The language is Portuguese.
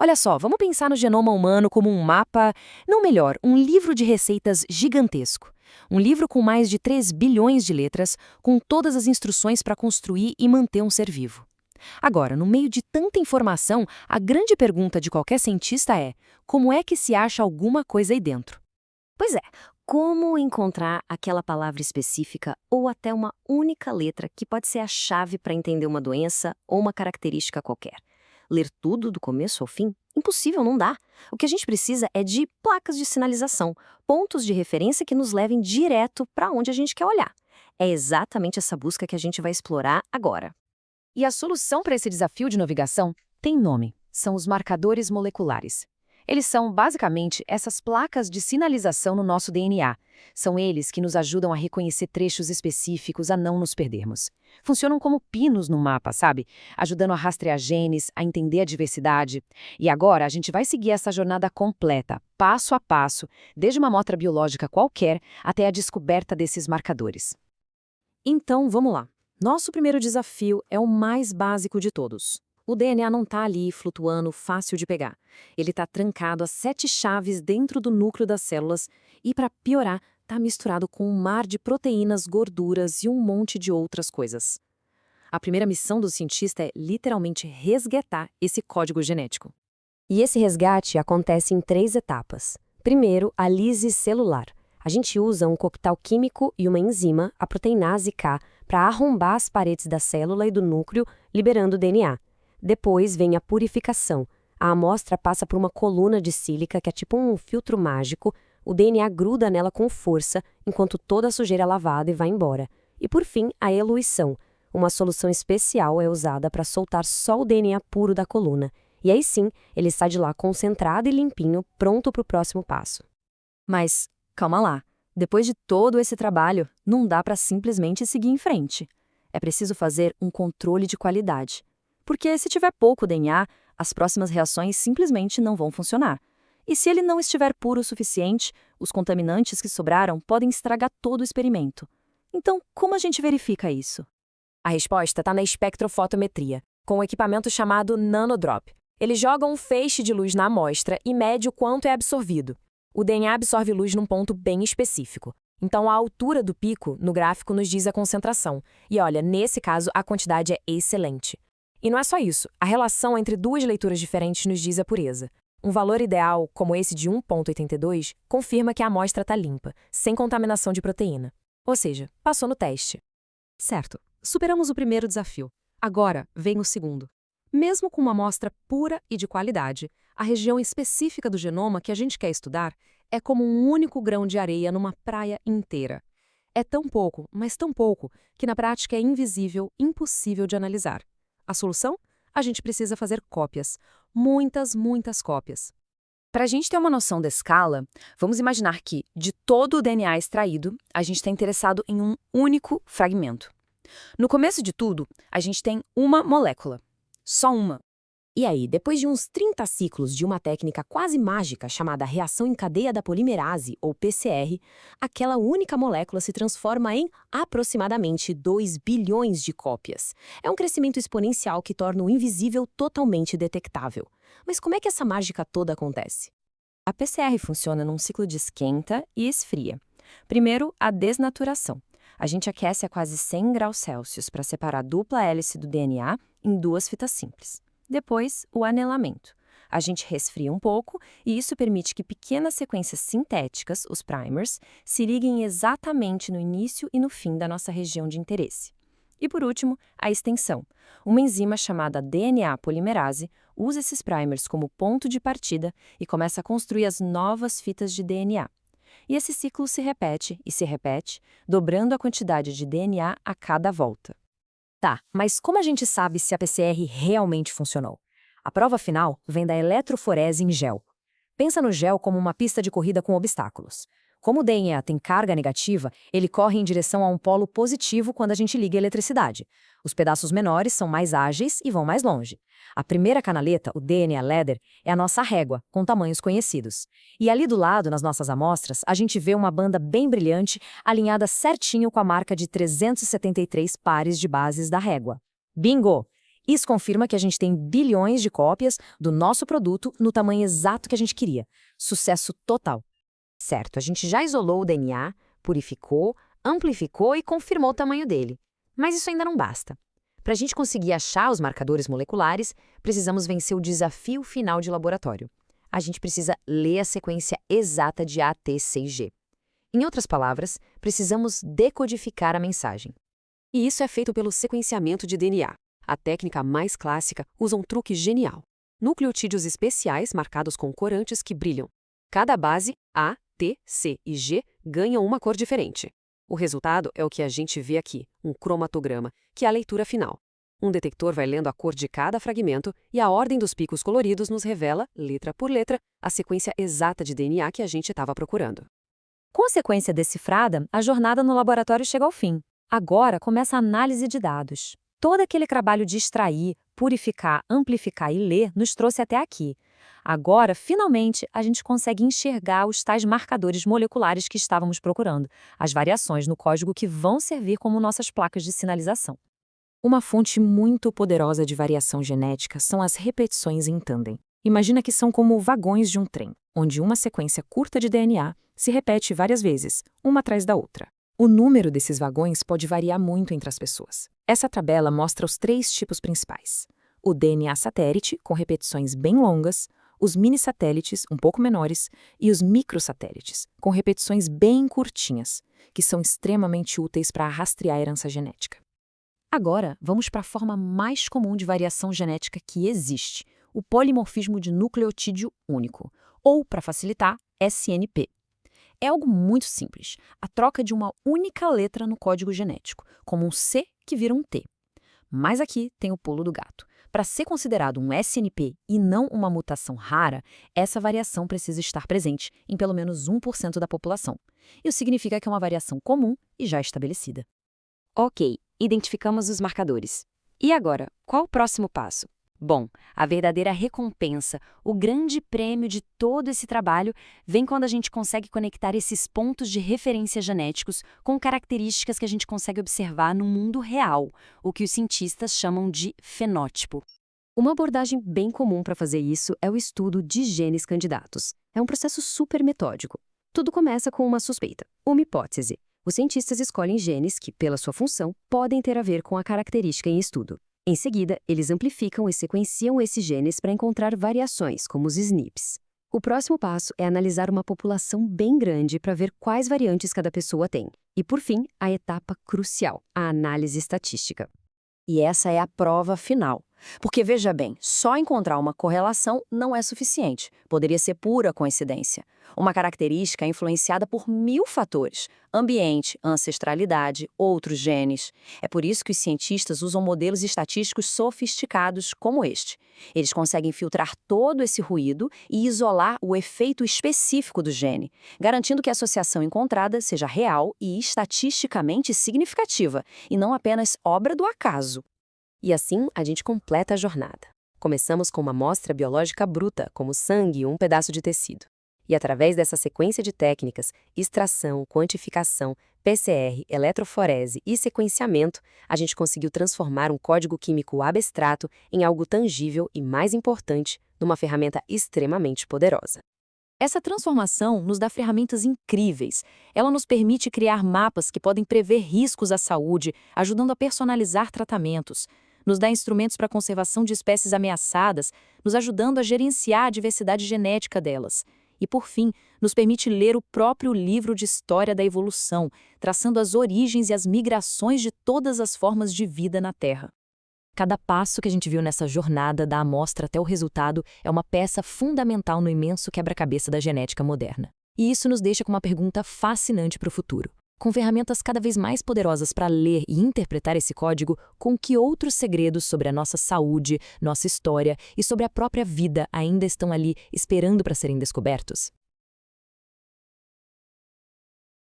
Olha só, vamos pensar no genoma humano como um mapa, não melhor, um livro de receitas gigantesco. Um livro com mais de 3 bilhões de letras, com todas as instruções para construir e manter um ser vivo. Agora, no meio de tanta informação, a grande pergunta de qualquer cientista é: como é que se acha alguma coisa aí dentro? Pois é, como encontrar aquela palavra específica ou até uma única letra que pode ser a chave para entender uma doença ou uma característica qualquer? Ler tudo do começo ao fim? Impossível, não dá. O que a gente precisa é de placas de sinalização, pontos de referência que nos levem direto para onde a gente quer olhar. É exatamente essa busca que a gente vai explorar agora. E a solução para esse desafio de navegação tem nome: são os marcadores moleculares. Eles são, basicamente, essas placas de sinalização no nosso DNA. São eles que nos ajudam a reconhecer trechos específicos, a não nos perdermos. Funcionam como pinos no mapa, sabe? Ajudando a rastrear genes, a entender a diversidade. E agora a gente vai seguir essa jornada completa, passo a passo, desde uma amostra biológica qualquer até a descoberta desses marcadores. Então, vamos lá. Nosso primeiro desafio é o mais básico de todos. O DNA não está ali flutuando, fácil de pegar. Ele está trancado a 7 chaves dentro do núcleo das células e, para piorar, está misturado com um mar de proteínas, gorduras e um monte de outras coisas. A primeira missão do cientista é literalmente resgatar esse código genético. E esse resgate acontece em 3 etapas. Primeiro, a lise celular. A gente usa um coquetel químico e uma enzima, a proteinase K, para arrombar as paredes da célula e do núcleo, liberando o DNA. Depois vem a purificação. A amostra passa por uma coluna de sílica que é tipo um filtro mágico. O DNA gruda nela com força, enquanto toda a sujeira é lavada e vai embora. E por fim, a eluição. Uma solução especial é usada para soltar só o DNA puro da coluna. E aí sim, ele sai de lá concentrado e limpinho, pronto para o próximo passo. Mas, calma lá. Depois de todo esse trabalho, não dá para simplesmente seguir em frente. É preciso fazer um controle de qualidade. Porque se tiver pouco DNA, as próximas reações simplesmente não vão funcionar. E se ele não estiver puro o suficiente, os contaminantes que sobraram podem estragar todo o experimento. Então, como a gente verifica isso? A resposta está na espectrofotometria, com um equipamento chamado nanodrop. Ele joga um feixe de luz na amostra e mede o quanto é absorvido. O DNA absorve luz num ponto bem específico. Então, a altura do pico, no gráfico, nos diz a concentração. E olha, nesse caso, a quantidade é excelente. E não é só isso, a relação entre duas leituras diferentes nos diz a pureza. Um valor ideal, como esse de 1,82, confirma que a amostra está limpa, sem contaminação de proteína. Ou seja, passou no teste. Certo, superamos o primeiro desafio. Agora vem o segundo. Mesmo com uma amostra pura e de qualidade, a região específica do genoma que a gente quer estudar é como um único grão de areia numa praia inteira. É tão pouco, mas tão pouco, que na prática é invisível, impossível de analisar. A solução? A gente precisa fazer cópias. Muitas cópias. Para a gente ter uma noção da escala, vamos imaginar que, de todo o DNA extraído, a gente está interessado em um único fragmento. No começo de tudo, a gente tem uma molécula. Só uma. E aí, depois de uns 30 ciclos de uma técnica quase mágica chamada reação em cadeia da polimerase, ou PCR, aquela única molécula se transforma em aproximadamente 2 bilhões de cópias. É um crescimento exponencial que torna o invisível totalmente detectável. Mas como é que essa mágica toda acontece? A PCR funciona num ciclo de esquenta e esfria. Primeiro, a desnaturação. A gente aquece a quase 100 graus Celsius para separar a dupla hélice do DNA em 2 fitas simples. Depois, o anelamento. A gente resfria um pouco e isso permite que pequenas sequências sintéticas, os primers, se liguem exatamente no início e no fim da nossa região de interesse. E por último, a extensão. Uma enzima chamada DNA polimerase usa esses primers como ponto de partida e começa a construir as novas fitas de DNA. E esse ciclo se repete e se repete, dobrando a quantidade de DNA a cada volta. Tá, mas como a gente sabe se a PCR realmente funcionou? A prova final vem da eletroforese em gel. Pensa no gel como uma pista de corrida com obstáculos. Como o DNA tem carga negativa, ele corre em direção a um polo positivo quando a gente liga a eletricidade. Os pedaços menores são mais ágeis e vão mais longe. A primeira canaleta, o DNA ladder, é a nossa régua, com tamanhos conhecidos. E ali do lado, nas nossas amostras, a gente vê uma banda bem brilhante, alinhada certinho com a marca de 373 pares de bases da régua. Bingo! Isso confirma que a gente tem bilhões de cópias do nosso produto no tamanho exato que a gente queria. Sucesso total. Certo, a gente já isolou o DNA, purificou, amplificou e confirmou o tamanho dele. Mas isso ainda não basta. Para a gente conseguir achar os marcadores moleculares, precisamos vencer o desafio final de laboratório. A gente precisa ler a sequência exata de AT6G. Em outras palavras, precisamos decodificar a mensagem. E isso é feito pelo sequenciamento de DNA. A técnica mais clássica usa um truque genial. Nucleotídeos especiais marcados com corantes que brilham. Cada base, A, T, C e G, ganham uma cor diferente. O resultado é o que a gente vê aqui, um cromatograma, que é a leitura final. Um detector vai lendo a cor de cada fragmento e a ordem dos picos coloridos nos revela, letra por letra, a sequência exata de DNA que a gente estava procurando. Com a sequência decifrada, a jornada no laboratório chega ao fim. Agora começa a análise de dados. Todo aquele trabalho de extrair, purificar, amplificar e ler nos trouxe até aqui. Agora, finalmente, a gente consegue enxergar os tais marcadores moleculares que estávamos procurando, as variações no código que vão servir como nossas placas de sinalização. Uma fonte muito poderosa de variação genética são as repetições em tandem. Imagina que são como vagões de um trem, onde uma sequência curta de DNA se repete várias vezes, uma atrás da outra. O número desses vagões pode variar muito entre as pessoas. Essa tabela mostra os 3 tipos principais: o DNA satélite, com repetições bem longas, os mini-satélites, um pouco menores, e os microsatélites, com repetições bem curtinhas, que são extremamente úteis para rastrear a herança genética. Agora, vamos para a forma mais comum de variação genética que existe, o polimorfismo de nucleotídeo único, ou, para facilitar, SNP. É algo muito simples, a troca de uma única letra no código genético, como um C que vira um T. Mas aqui tem o pulo do gato. Para ser considerado um SNP e não uma mutação rara, essa variação precisa estar presente em pelo menos 1% da população. Isso significa que é uma variação comum e já estabelecida. Ok, identificamos os marcadores. E agora, qual o próximo passo? Bom, a verdadeira recompensa, o grande prêmio de todo esse trabalho, vem quando a gente consegue conectar esses pontos de referência genéticos com características que a gente consegue observar no mundo real, o que os cientistas chamam de fenótipo. Uma abordagem bem comum para fazer isso é o estudo de genes candidatos. É um processo super metódico. Tudo começa com uma suspeita, uma hipótese. Os cientistas escolhem genes que, pela sua função, podem ter a ver com a característica em estudo. Em seguida, eles amplificam e sequenciam esses genes para encontrar variações, como os SNPs. O próximo passo é analisar uma população bem grande para ver quais variantes cada pessoa tem. E, por fim, a etapa crucial, a análise estatística. E essa é a prova final. Porque, veja bem, só encontrar uma correlação não é suficiente. Poderia ser pura coincidência. Uma característica é influenciada por 1000 fatores: ambiente, ancestralidade, outros genes. É por isso que os cientistas usam modelos estatísticos sofisticados como este. Eles conseguem filtrar todo esse ruído e isolar o efeito específico do gene, garantindo que a associação encontrada seja real e estatisticamente significativa, e não apenas obra do acaso. E assim, a gente completa a jornada. Começamos com uma amostra biológica bruta, como sangue ou um pedaço de tecido. E através dessa sequência de técnicas, extração, quantificação, PCR, eletroforese e sequenciamento, a gente conseguiu transformar um código químico abstrato em algo tangível e, mais importante, numa ferramenta extremamente poderosa. Essa transformação nos dá ferramentas incríveis. Ela nos permite criar mapas que podem prever riscos à saúde, ajudando a personalizar tratamentos. Nos dá instrumentos para a conservação de espécies ameaçadas, nos ajudando a gerenciar a diversidade genética delas. E, por fim, nos permite ler o próprio livro de história da evolução, traçando as origens e as migrações de todas as formas de vida na Terra. Cada passo que a gente viu nessa jornada da amostra até o resultado é uma peça fundamental no imenso quebra-cabeça da genética moderna. E isso nos deixa com uma pergunta fascinante para o futuro. Com ferramentas cada vez mais poderosas para ler e interpretar esse código, com que outros segredos sobre a nossa saúde, nossa história e sobre a própria vida ainda estão ali esperando para serem descobertos?